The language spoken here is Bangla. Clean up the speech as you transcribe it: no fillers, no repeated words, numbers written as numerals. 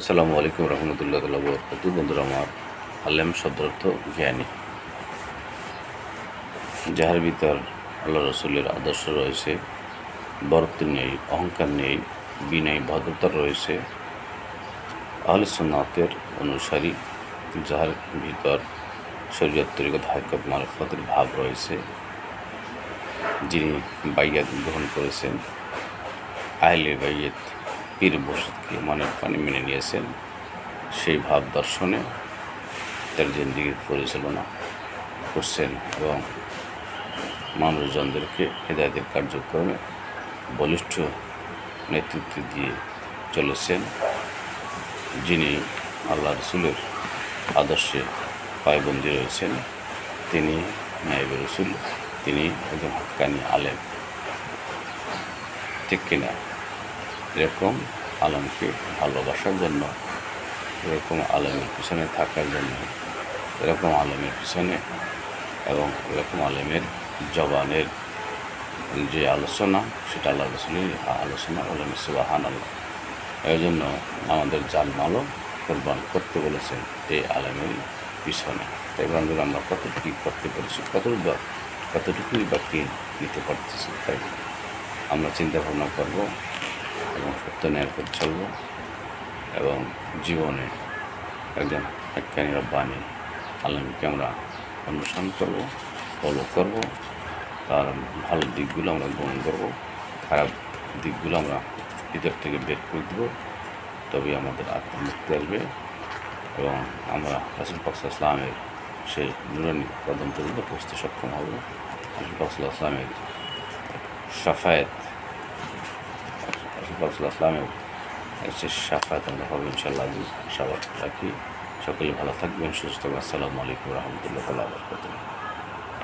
আসসালামু আলাইকুম রহমতুল্লাহ বরকাতু। বন্ধুরা আমার, আলেম শব্দার্থ জ্ঞানী, যাহার ভিতর আল্লাহ রসুলের আদর্শ রয়েছে, বরত্ব নেই, অহংকার নেই, বিনয় ভদ্রতা রয়েছে, আহলে সুন্নাতের অনুসারী, যাহার ভিতর শরীয়ত তরিকত হাকিকত মারফতের ভাব রয়েছে, যিনি বাইয়াত গ্রহণ করেছেন, আহলে বাইয়াত পীর মুর্শিদকে মনের প্রাণে মেনে নিয়েছেন, সেই ভাব দর্শনে তার জিন্দিগির পরিচালনা করছেন এবং মানুষজনদেরকে হেদায়েতের কার্যক্রমে বলিষ্ঠ নেতৃত্ব দিয়ে চলেছেন, যিনি আল্লাহ রসুলের আদর্শে পায়বন্দী রয়েছেন। তিনি নায়েবে রসুল, তিনি একজন হাক্কানি আলেম, ঠিক কিনা? এরকম আলেমকে ভালোবাসার জন্য, এরকম আলেমের পিছনে থাকার জন্য, এরকম আলেমের পিছনে এবং এরকম আলেমের জবানের যে আলোচনা, সেটা আল্লাহ রসুলের আলোচনা, আলম সুবহানাল্লাহ। এই জন্য আমাদের জানমালও কোরবান করতে বলেছেন এই আলেমের পিছনে। তাই বন্ধুরা, আমরা কতটুকু করতে পেরেছি, কতটুকুই বা কি নিতে পারতেছি, তাই আমরা চিন্তা ভাবনা করবো এবং সত্য ন্যায় করে চলবো এবং জীবনে একজন হাক্কানি রব্বানি আলেমকে আমরা অনুসরণ করবো, ফলো করবো, তার ভালো দিকগুলো আমরা গ্রহণ করবো, খারাপ দিকগুলো আমরা ভিতর থেকে বের করে দেবো, তবেই আমাদের আত্মমুক্তি আসবে এবং আমরা রাসূল পাক সাল্লাল্লাহু আলাইহি ওয়াসাল্লামের সেই নুরানি কদম পর্যন্ত পৌঁছতে সক্ষম হব। রাসূল পাক সাল্লাল্লাহু আলাইহি ওয়াসাল্লামের শাফায়াত, রাসূল পাক সাল্লাল্লাহু আলাইহি ওয়াসাল্লামের সেই শাফায়াত আমরা হবে ইনশাআল্লাহ। আশাবাদ রাখি সকলে ভালো থাকবেন, সুস্থ থাকবেন। আসসালামু আলাইকুম রহমতুল্লাহ বরকাতুহ।